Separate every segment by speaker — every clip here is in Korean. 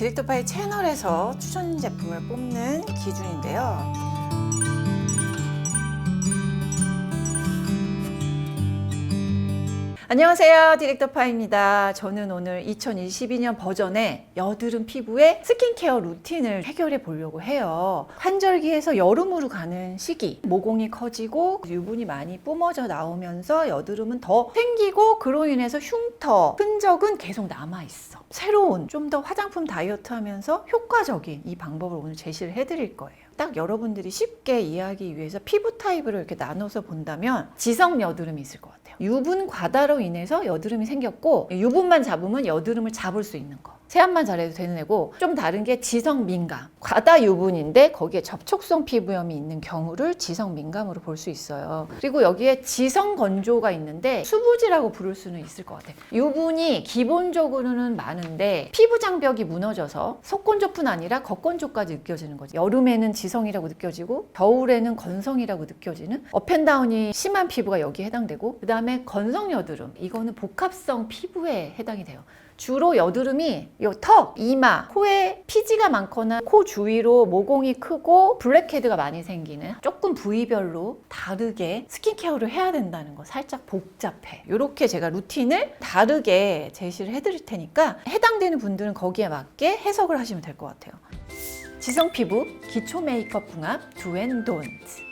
Speaker 1: 디렉터파이 채널에서 추천 제품을 뽑는 기준인데요. 안녕하세요, 디렉터파입니다. 저는 오늘 2022년 버전의 여드름 피부의 스킨케어 루틴을 해결해 보려고 해요. 환절기에서 여름으로 가는 시기, 모공이 커지고 유분이 많이 뿜어져 나오면서 여드름은 더 생기고 그로 인해서 흉터, 흔적은 계속 남아있어. 새로운 좀 더 화장품 다이어트 하면서 효과적인 이 방법을 오늘 제시를 해드릴 거예요. 딱 여러분들이 쉽게 이해하기 위해서 피부 타입으로 이렇게 나눠서 본다면 지성 여드름이 있을 것 같아요. 유분 과다로 인해서 여드름이 생겼고, 유분만 잡으면 여드름을 잡을 수 있는 거. 세안만 잘해도 되는 애고, 좀 다른 게 지성 민감. 과다 유분인데 거기에 접촉성 피부염이 있는 경우를 지성 민감으로 볼 수 있어요. 그리고 여기에 지성 건조가 있는데 수부지라고 부를 수는 있을 것 같아요. 유분이 기본적으로는 많은데 피부 장벽이 무너져서 속건조뿐 아니라 겉건조까지 느껴지는 거죠. 여름에는 지성이라고 느껴지고 겨울에는 건성이라고 느껴지는 업앤다운이 심한 피부가 여기에 해당되고, 그 다음에 건성 여드름, 이거는 복합성 피부에 해당이 돼요. 주로 여드름이 요 턱, 이마, 코에 피지가 많거나 코 주위로 모공이 크고 블랙헤드가 많이 생기는, 조금 부위별로 다르게 스킨케어를 해야 된다는 거. 살짝 복잡해. 이렇게 제가 루틴을 다르게 제시를 해드릴 테니까 해당되는 분들은 거기에 맞게 해석을 하시면 될 것 같아요. 지성 피부 기초 메이크업 궁합 Do and Don't.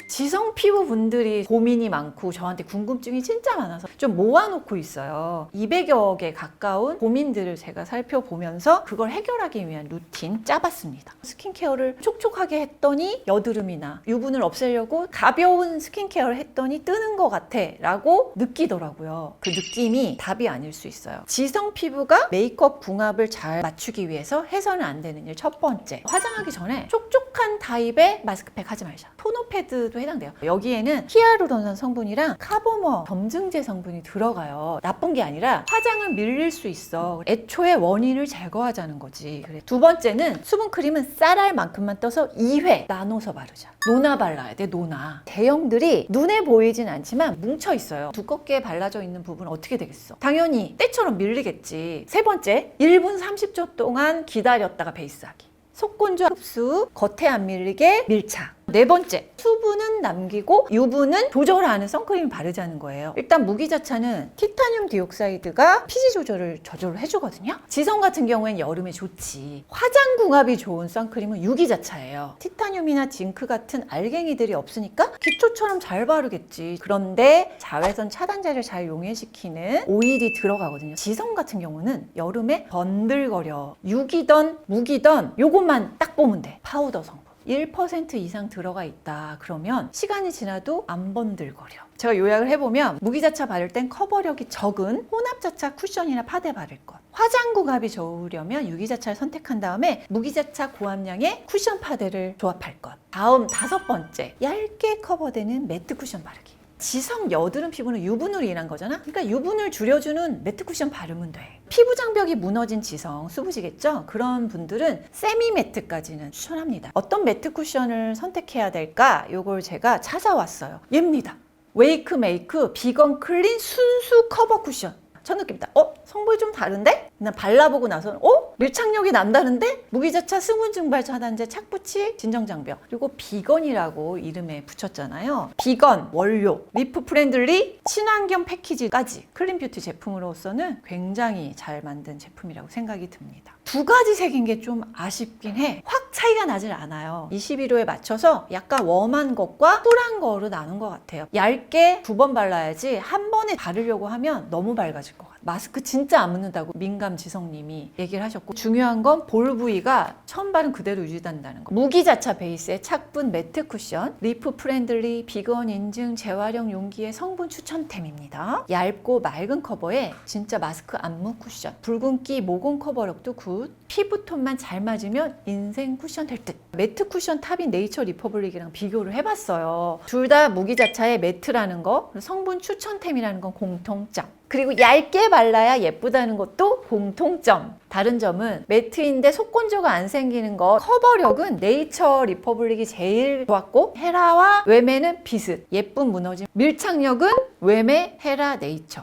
Speaker 1: 지성 피부 분들이 고민이 많고 저한테 궁금증이 진짜 많아서 좀 모아놓고 있어요. 200여 개 가까운 고민들을 제가 살펴보면서 그걸 해결하기 위한 루틴 짜봤습니다. 스킨케어를 촉촉하게 했더니 여드름이나 유분을 없애려고 가벼운 스킨케어를 했더니 뜨는 것 같아 라고 느끼더라고요. 그 느낌이 답이 아닐 수 있어요. 지성 피부가 메이크업 궁합을 잘 맞추기 위해서 해서는 안 되는 일 첫 번째, 화장하기 전에 촉촉한 타입의 마스크팩 하지 말자. 토너 패드도 해당돼요. 여기에는 히아루론산 성분이랑 카보머 점증제 성분이 들어가요. 나쁜 게 아니라 화장을 밀릴 수 있어. 애초에 원인을 제거하자는 거지. 그래. 두 번째는 수분크림은 쌀알 만큼만 떠서 2회 나눠서 바르자. 노나 발라야 돼, 노나. 대형들이 눈에 보이진 않지만 뭉쳐 있어요. 두껍게 발라져 있는 부분은 어떻게 되겠어? 당연히 때처럼 밀리겠지. 세 번째, 1분 30초 동안 기다렸다가 베이스하기. 속건조 흡수, 겉에 안 밀리게 밀착. 네 번째, 수분은 남기고 유분은 조절하는 선크림을 바르자는 거예요. 일단 무기자차는 티타늄 디옥사이드가 피지 조절을 저절로 해주거든요. 지성 같은 경우엔 여름에 좋지. 화장 궁합이 좋은 선크림은 유기자차예요. 티타늄이나 징크 같은 알갱이들이 없으니까 기초처럼 잘 바르겠지. 그런데 자외선 차단제를 잘 용해시키는 오일이 들어가거든요. 지성 같은 경우는 여름에 번들거려. 유기던 무기던 요것만 딱 보면 돼. 파우더 성분 1% 이상 들어가 있다 그러면 시간이 지나도 안 번들거려. 제가 요약을 해보면 무기자차 바를 땐 커버력이 적은 혼합자차 쿠션이나 파데 바를 것, 화장 궁합이 좋으려면 유기자차를 선택한 다음에 무기자차 고함량의 쿠션 파데를 조합할 것. 다음 다섯 번째, 얇게 커버되는 매트 쿠션 바르기. 지성 여드름 피부는 유분으로 인한 거잖아. 그러니까 유분을 줄여주는 매트 쿠션 바르면 돼. 피부 장벽이 무너진 지성, 수부지겠죠? 그런 분들은 세미 매트까지는 추천합니다. 어떤 매트 쿠션을 선택해야 될까? 요걸 제가 찾아왔어요. 얘입니다. 웨이크 메이크 비건 클린 순수 커버 쿠션. 첫 느낌이다. 성분이 좀 다른데? 그냥 발라보고 나서는 밀착력이 남다른데? 무기자차 승분 증발 차단제 착붙이 진정장벽. 그리고 비건이라고 이름에 붙였잖아요. 비건 원료, 리프 프렌들리 친환경 패키지까지 클린뷰티 제품으로서는 굉장히 잘 만든 제품이라고 생각이 듭니다. 두 가지 색인 게 좀 아쉽긴 해. 확 차이가 나질 않아요. 21호에 맞춰서 약간 웜한 것과 쿨한 거로 나눈 것 같아요. 얇게 2번 발라야지 한 번에 바르려고 하면 너무 밝아질 것 같아요. 마스크 진짜 안 묻는다고 민감 지성님이 얘기를 하셨고, 중요한 건 볼 부위가 처음 바른 그대로 유지된다는 거. 무기자차 베이스의 착분 매트 쿠션, 리프 프렌들리 비건 인증 재활용 용기의 성분 추천템입니다. 얇고 맑은 커버에 진짜 마스크 안무 쿠션, 붉은기 모공 커버력도 굿, 피부톤만 잘 맞으면 인생 쿠션 될 듯. 매트 쿠션 탑인 네이처 리퍼블릭이랑 비교를 해봤어요. 둘 다 무기자차의 매트라는 거, 성분 추천템이라는 건 공통점. 그리고 얇게 발라야 예쁘다는 것도 공통점. 다른 점은 매트인데 속건조가 안 생기는 거, 커버력은 네이처 리퍼블릭이 제일 좋았고 헤라와 웸에는 비슷. 예쁜 무너짐. 밀착력은 웸에, 헤라, 네이처.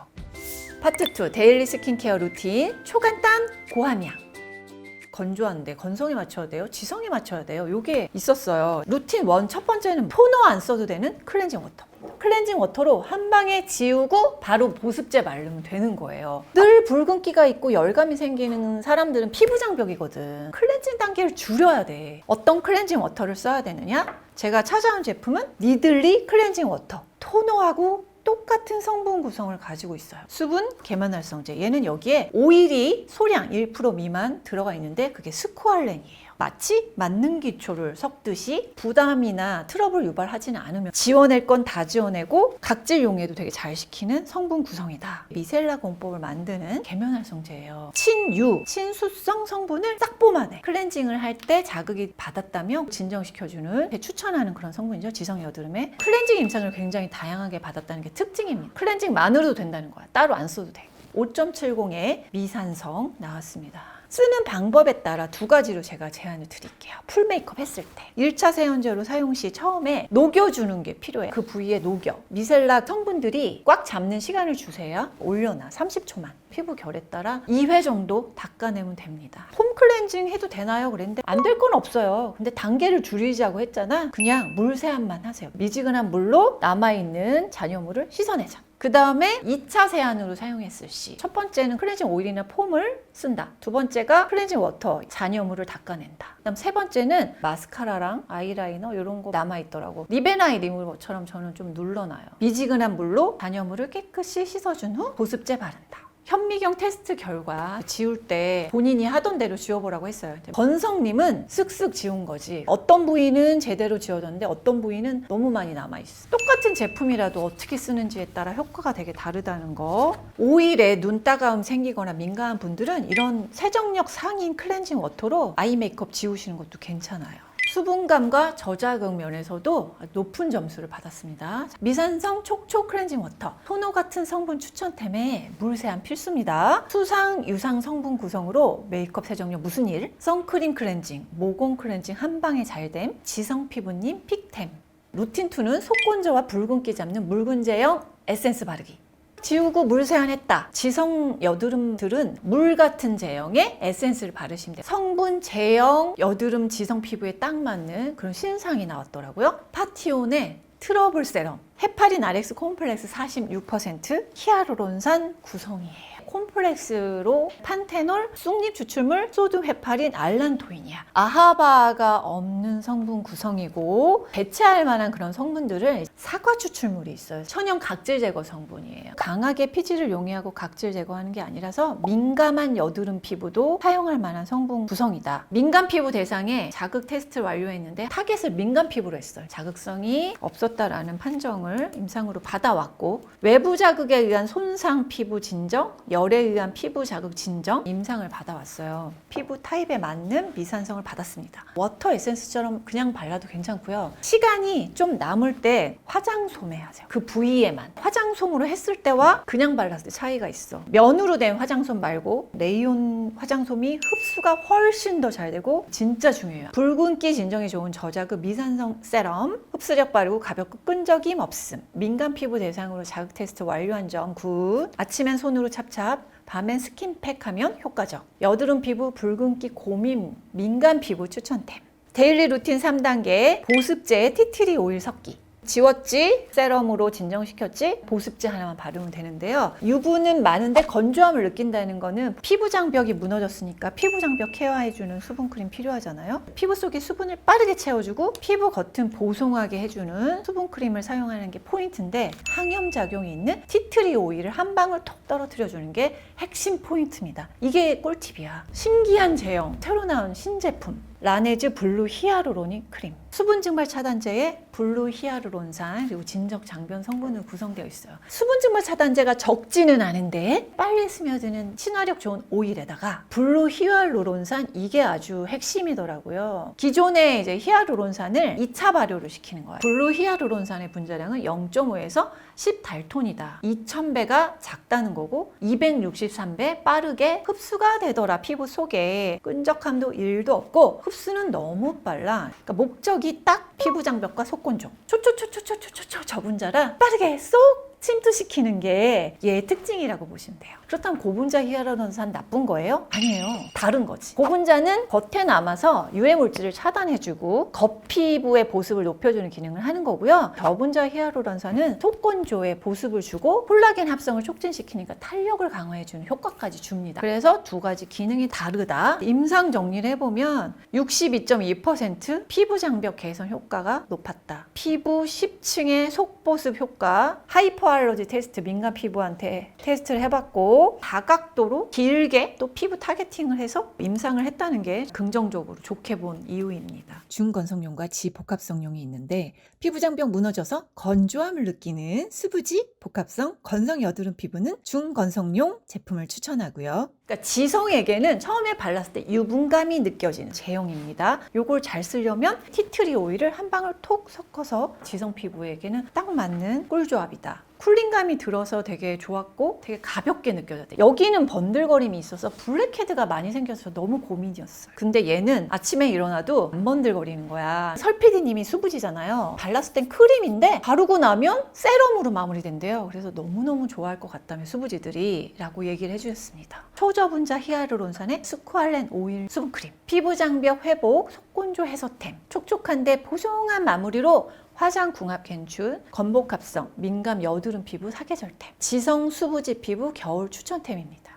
Speaker 1: 파트 2 데일리 스킨케어 루틴 초간단 고함량. 건조한데 건성에 맞춰야 돼요? 지성에 맞춰야 돼요? 요게 있었어요. 루틴 1 첫 번째는 토너 안 써도 되는 클렌징 워터. 클렌징 워터로 한 방에 지우고 바로 보습제 바르면 되는 거예요. 늘 붉은기가 있고 열감이 생기는 사람들은 피부 장벽이거든. 클렌징 단계를 줄여야 돼. 어떤 클렌징 워터를 써야 되느냐? 제가 찾아온 제품은 니들리 클렌징 워터. 토너하고 똑같은 성분 구성을 가지고 있어요. 수분, 계면활성제. 얘는 여기에 오일이 소량 1% 미만 들어가 있는데 그게 스쿠알렌이에요. 마치 맞는 기초를 섞듯이 부담이나 트러블 유발하지는 않으면 지워낼 건 다 지워내고 각질 용해도 되게 잘 시키는 성분 구성이다. 미셀라 공법을 만드는 계면활성제예요. 친유, 친수성 성분을 싹 뽑아내. 클렌징을 할 때 자극이 받았다면 진정시켜주는 추천하는 그런 성분이죠. 지성 여드름에. 클렌징 임상을 굉장히 다양하게 받았다는 게 특징입니다. 클렌징만으로도 된다는 거야. 따로 안 써도 돼. 5.70의 미산성 나왔습니다. 쓰는 방법에 따라 두 가지로 제가 제안을 드릴게요. 풀 메이크업 했을 때 1차 세안제로 사용 시 처음에 녹여주는 게 필요해요. 그 부위에 녹여. 미셀라 성분들이 꽉 잡는 시간을 주세요. 올려놔. 30초만. 피부 결에 따라 2회 정도 닦아내면 됩니다. 폼 클렌징 해도 되나요? 그랬는데 안 될 건 없어요. 근데 단계를 줄이자고 했잖아. 그냥 물 세안만 하세요. 미지근한 물로 남아있는 잔여물을 씻어내자. 그 다음에 2차 세안으로 사용했을 시 첫 번째는 클렌징 오일이나 폼을 쓴다. 두 번째가 클렌징 워터, 잔여물을 닦아낸다. 그 다음 세 번째는 마스카라랑 아이라이너 이런 거 남아있더라고. 리베나이 리무버처럼 저는 좀 눌러놔요. 미지근한 물로 잔여물을 깨끗이 씻어준 후 보습제 바른다. 현미경 테스트 결과 지울 때 본인이 하던 대로 지워보라고 했어요. 건성님은 쓱쓱 지운 거지. 어떤 부위는 제대로 지워졌는데 어떤 부위는 너무 많이 남아있어. 똑같은 제품이라도 어떻게 쓰는지에 따라 효과가 되게 다르다는 거. 오일에 눈 따가움 생기거나 민감한 분들은 이런 세정력 상인 클렌징 워터로 아이 메이크업 지우시는 것도 괜찮아요. 수분감과 저자극 면에서도 높은 점수를 받았습니다. 미산성 촉촉 클렌징 워터. 토너 같은 성분 추천템에 물 세안 필수입니다. 수상, 유상 성분 구성으로 메이크업 세정력 무슨 일? 선크림 클렌징, 모공 클렌징 한 방에 잘됨, 지성 피부님 픽템. 루틴 2는 속건조와 붉은기 잡는 묽은제형 에센스 바르기. 지우고 물 세안했다. 지성 여드름들은 물 같은 제형의 에센스를 바르시면 돼요. 성분, 제형, 여드름, 지성 피부에 딱 맞는 그런 신상이 나왔더라고요. 파티온의 트러블 세럼, 헤파린 RX 콤플렉스 46%, 히아루론산 구성이에요. 콤플렉스로 판테놀, 쑥잎 추출물, 소듐 헤파린, 알란토인이야. 아하바가 없는 성분 구성이고 대체할 만한 그런 성분들을 사과 추출물이 있어요. 천연 각질 제거 성분이에요. 강하게 피지를 용해하고 각질 제거하는 게 아니라서 민감한 여드름 피부도 사용할 만한 성분 구성이다. 민감 피부 대상에 자극 테스트를 완료했는데 타겟을 민감 피부로 했어요. 자극성이 없었다라는 판정을 임상으로 받아왔고 외부 자극에 의한 손상 피부 진정, 열에 의한 피부 자극 진정 임상을 받아왔어요. 피부 타입에 맞는 미산성을 받았습니다. 워터 에센스처럼 그냥 발라도 괜찮고요. 시간이 좀 남을 때 화장솜에 하세요. 그 부위에만. 화장솜으로 했을 때와 그냥 발랐을 때 차이가 있어. 면으로 된 화장솜 말고 레이온 화장솜이 흡수가 훨씬 더 잘 되고 진짜 중요해요. 붉은기 진정에 좋은 저자극 미산성 세럼 흡수력 빠르고 가볍고 끈적임 없음. 민감 피부 대상으로 자극 테스트 완료한 점 굿. 아침엔 손으로 찹찹, 밤엔 스킨팩 하면 효과적. 여드름 피부, 붉은기, 고민, 민감 피부 추천템. 데일리 루틴 3단계 보습제 티트리 오일 섞기. 지웠지, 세럼으로 진정시켰지, 보습제 하나만 바르면 되는데요. 유분은 많은데 건조함을 느낀다는 거는 피부 장벽이 무너졌으니까 피부 장벽 케어해주는 수분크림 필요하잖아요. 피부 속에 수분을 빠르게 채워주고 피부 겉은 보송하게 해주는 수분크림을 사용하는 게 포인트인데 항염작용이 있는 티트리 오일을 한 방울 톡 떨어뜨려주는 게 핵심 포인트입니다. 이게 꿀팁이야. 신기한 제형, 새로 나온 신제품. 라네즈 블루 히아루로닉 크림. 수분 증발 차단제에 블루 히아루론산 그리고 진적 장변 성분으로 구성되어 있어요. 수분 증발 차단제가 적지는 않은데 빨리 스며드는 친화력 좋은 오일에다가 블루 히알루론산 이게 아주 핵심이더라고요. 기존에 이제 히알루론산을 2차 발효를 시키는 거예요. 블루 히알루론산의 분자량은 0.5에서 10달톤이다. 2000배가 작다는 거고 263배 빠르게 흡수가 되더라. 피부 속에 끈적함도 1도 없고 흡수는 너무 빨라. 그러니까 목적이 딱 피부 장벽과 속건조. 초초초초초초초 저 분자라 빠르게 쏙 침투시키는 게 얘의 특징이라고 보시면 돼요. 그렇다면 고분자 히알루론산 나쁜 거예요? 아니에요. 다른 거지. 고분자는 겉에 남아서 유해 물질을 차단해주고 겉피부의 보습을 높여주는 기능을 하는 거고요. 저분자 히알루론산은 속건조에 보습을 주고 콜라겐 합성을 촉진시키니까 탄력을 강화해주는 효과까지 줍니다. 그래서 두 가지 기능이 다르다. 임상 정리를 해보면 62.2% 피부 장벽 개선 효과가 높았다. 피부 10층의 속보습 효과, 하이퍼알러지 테스트 민감 피부한테 테스트를 해봤고 다각도로 길게 또 피부 타겟팅을 해서 임상을 했다는 게 긍정적으로 좋게 본 이유입니다. 중건성용과 지복합성용이 있는데 피부 장벽 무너져서 건조함을 느끼는 수부지 복합성 건성 여드름 피부는 중건성용 제품을 추천하고요. 그러니까 지성에게는 처음에 발랐을 때 유분감이 느껴지는 제형입니다. 요걸 잘 쓰려면 티트리 오일을 한 방울 톡 섞어서 지성 피부에게는 딱 맞는 꿀조합이다. 쿨링감이 들어서 되게 좋았고 되게 가볍게 느껴졌대. 여기는 번들거림이 있어서 블랙헤드가 많이 생겨서 너무 고민이었어요. 근데 얘는 아침에 일어나도 안 번들거리는 거야. 설 PD님이 수부지잖아요. 발랐을 땐 크림인데 바르고 나면 세럼으로 마무리된대요. 그래서 너무너무 좋아할 것 같다며 수부지들이 라고 얘기를 해주셨습니다. 초저분자 히알루론산의 스쿠알렌 오일 수분크림, 피부 장벽 회복, 속건조 해소템, 촉촉한데 보송한 마무리로 화장 궁합 괜춘, 건복합성, 민감 여드름 피부 사계절템, 지성 수부지 피부 겨울 추천템입니다.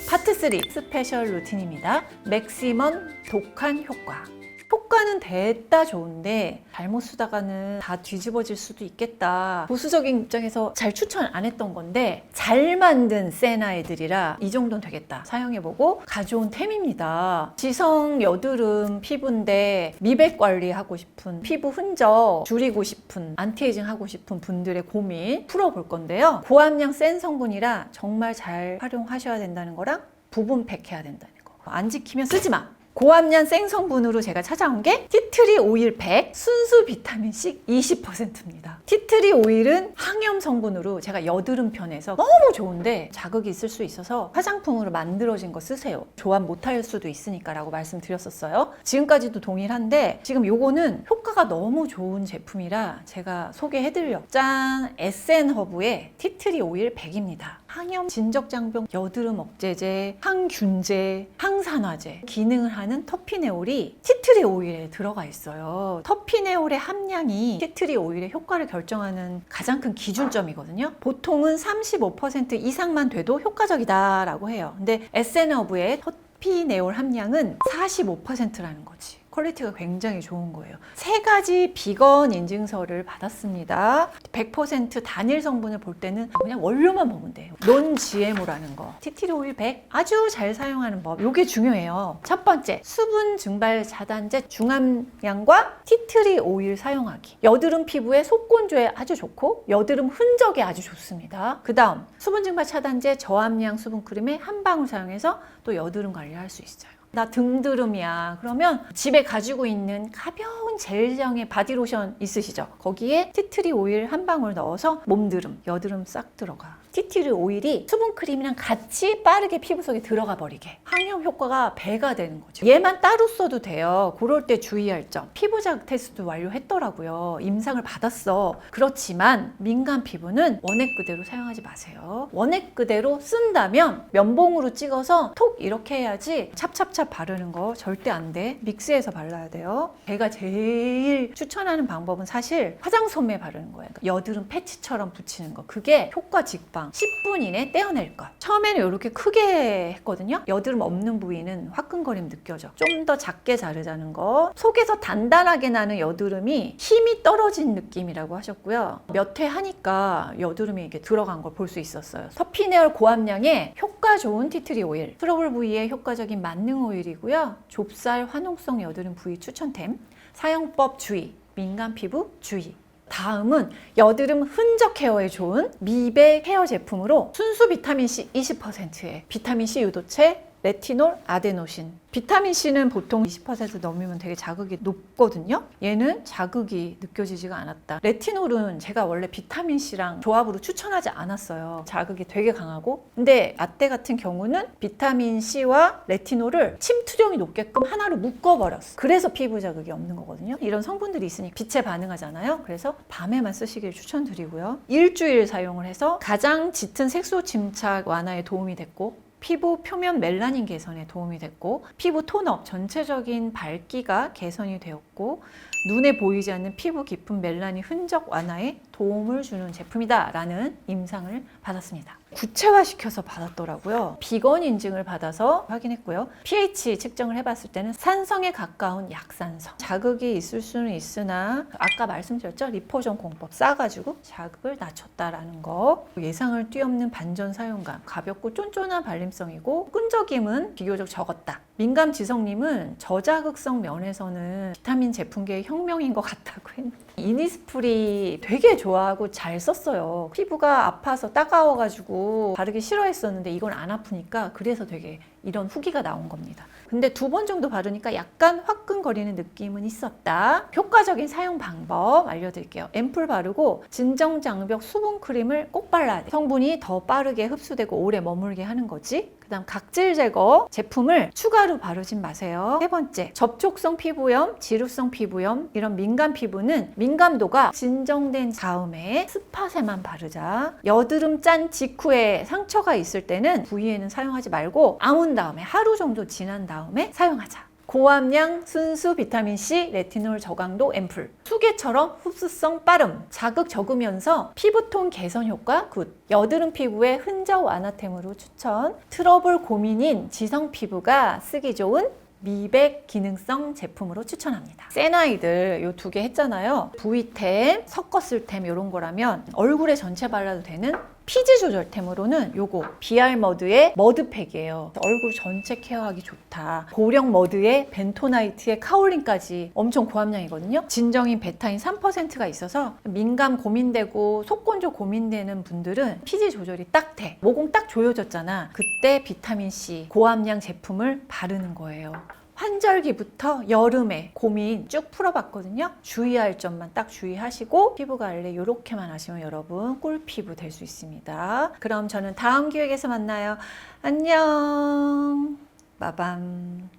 Speaker 1: 파트 3 스페셜 루틴입니다. 맥시멈 독한 효과. 효과는 됐다 좋은데 잘못 쓰다가는 다 뒤집어질 수도 있겠다. 보수적인 입장에서 잘 추천 안 했던 건데 잘 만든 세나 애들이라 이 정도는 되겠다. 사용해보고 가져온 템입니다. 지성 여드름 피부인데 미백 관리하고 싶은, 피부 흔적 줄이고 싶은, 안티에이징 하고 싶은 분들의 고민 풀어볼 건데요. 고함량 센 성분이라 정말 잘 활용하셔야 된다는 거랑 부분팩 해야 된다는 거. 안 지키면 쓰지 마. 고함량 생성분으로 제가 찾아온 게 티트리 오일 100, 순수 비타민C 20%입니다. 티트리 오일은 항염 성분으로 제가 여드름 편에서 너무 좋은데 자극이 있을 수 있어서 화장품으로 만들어진 거 쓰세요. 조합 못할 수도 있으니까 라고 말씀드렸었어요. 지금까지도 동일한데 지금 요거는 효과가 너무 좋은 제품이라 제가 소개해드려. 짠! SN허브의 티트리 오일 100입니다. 항염, 진적장병, 여드름 억제제, 항균제, 항산화제 기능을 하는 터피네올이 티트리 오일에 들어가 있어요. 터피네올의 함량이 티트리 오일의 효과를 결정하는 가장 큰 기준점이거든요. 보통은 35% 이상만 돼도 효과적이다라고 해요. 근데 SN허브의 터피네올 함량은 45%라는 거지. 퀄리티가 굉장히 좋은 거예요. 3가지 비건 인증서를 받았습니다. 100% 단일 성분을 볼 때는 그냥 원료만 보면 돼요. 논 GMO라는 거. 티트리 오일 100 아주 잘 사용하는 법. 이게 중요해요. 첫 번째, 수분 증발 차단제 중함량과 티트리 오일 사용하기. 여드름 피부에 속건조에 아주 좋고 여드름 흔적에 아주 좋습니다. 그 다음, 수분 증발 차단제 저함량 수분 크림에 한 방울 사용해서 또 여드름 관리할 수 있어요. 나 등드름이야. 그러면 집에 가지고 있는 가벼운 젤형의 바디로션 있으시죠? 거기에 티트리 오일 한 방울 넣어서 몸드름, 여드름 싹 들어가. 티트리 오일이 수분크림이랑 같이 빠르게 피부 속에 들어가 버리게 항염 효과가 배가 되는 거죠. 얘만 따로 써도 돼요. 그럴 때 주의할 점. 피부 자극 테스트 완료했더라고요. 임상을 받았어. 그렇지만 민감 피부는 원액 그대로 사용하지 마세요. 원액 그대로 쓴다면 면봉으로 찍어서 톡 이렇게 해야지 찹찹찹 바르는 거 절대 안 돼. 믹스해서 발라야 돼요. 제가 제일 추천하는 방법은 사실 화장솜에 바르는 거예요. 여드름 패치처럼 붙이는 거. 그게 효과 직방. 10분 이내 떼어낼 것. 처음에는 이렇게 크게 했거든요. 여드름 없는 부위는 화끈거림 느껴져. 좀 더 작게 자르자는 거. 속에서 단단하게 나는 여드름이 힘이 떨어진 느낌이라고 하셨고요. 몇 회 하니까 여드름이 이렇게 들어간 걸 볼 수 있었어요. 터피네올 고함량의 효과 좋은 티트리 오일. 트러블 부위에 효과적인 만능 오일이고요. 좁쌀 화농성 여드름 부위 추천템. 사용법 주의. 민감 피부 주의. 다음은 여드름 흔적 헤어에 좋은 미백 헤어 제품으로 순수 비타민C 20%에 비타민C 유도체 레티놀, 아데노신. 비타민 C는 보통 20% 넘으면 되게 자극이 높거든요. 얘는 자극이 느껴지지가 않았다. 레티놀은 제가 원래 비타민 C랑 조합으로 추천하지 않았어요. 자극이 되게 강하고. 근데 라떼 같은 경우는 비타민 C와 레티놀을 침투력이 높게끔 하나로 묶어버렸어. 그래서 피부 자극이 없는 거거든요. 이런 성분들이 있으니 빛에 반응하잖아요. 그래서 밤에만 쓰시길 추천드리고요. 일주일 사용을 해서 가장 짙은 색소 침착 완화에 도움이 됐고, 피부 표면 멜라닌 개선에 도움이 됐고, 피부 톤업 전체적인 밝기가 개선이 되었고, 눈에 보이지 않는 피부 깊은 멜라닌 흔적 완화에 도움을 주는 제품이다 라는 임상을 받았습니다. 구체화시켜서 받았더라고요. 비건 인증을 받아서 확인했고요. pH 측정을 해봤을 때는 산성에 가까운 약산성. 자극이 있을 수는 있으나 아까 말씀드렸죠? 리포전 공법 싸가지고 자극을 낮췄다라는 거. 예상을 뛰어넘는 반전 사용감, 가볍고 쫀쫀한 발림성이고 끈적임은 비교적 적었다. 민감 지성님은 저자극성 면에서는 비타민 제품계의 혁명인 것 같다고 했는데, 이니스프리 되게 좋아하고 잘 썼어요. 피부가 아파서 따가워가지고 바르기 싫어했었는데 이건 안 아프니까, 그래서 되게 이런 후기가 나온 겁니다. 근데 2번 정도 바르니까 약간 화끈거리는 느낌은 있었다. 효과적인 사용 방법 알려드릴게요. 앰플 바르고 진정장벽 수분크림을 꼭 발라야 돼요. 성분이 더 빠르게 흡수되고 오래 머물게 하는 거지. 그 다음 각질 제거 제품을 추가로 바르진 마세요. 3번째, 접촉성 피부염, 지루성 피부염, 이런 민감 피부는 민감도가 진정된 다음에 스팟에만 바르자. 여드름 짠 직후에 상처가 있을 때는 부위에는 사용하지 말고 아문 다음에 하루 정도 지난 다음에 사용하자. 고함량 순수 비타민C 레티놀 저강도 앰플. 수계처럼 흡수성 빠름, 자극 적으면서 피부톤 개선 효과 굿. 여드름 피부의 흔적 완화템으로 추천. 트러블 고민인 지성 피부가 쓰기 좋은 미백 기능성 제품으로 추천합니다. 세나이들 요 2개 했잖아요. 부위템, 섞었을 템 이런 거라면 얼굴에 전체 발라도 되는 피지 조절템으로는 요거 비알머드의 머드팩이에요. 얼굴 전체 케어하기 좋다. 고령 머드의 벤토나이트의 카올린까지 엄청 고함량이거든요. 진정인 베타인 3%가 있어서 민감 고민되고 속건조 고민되는 분들은 피지 조절이 딱 돼. 모공 딱 조여졌잖아. 그때 비타민C 고함량 제품을 바르는 거예요. 환절기부터 여름에 고민 쭉 풀어봤거든요. 주의할 점만 딱 주의하시고 피부 관리 이렇게만 하시면 여러분 꿀피부 될 수 있습니다. 그럼 저는 다음 기획에서 만나요. 안녕. 빠밤.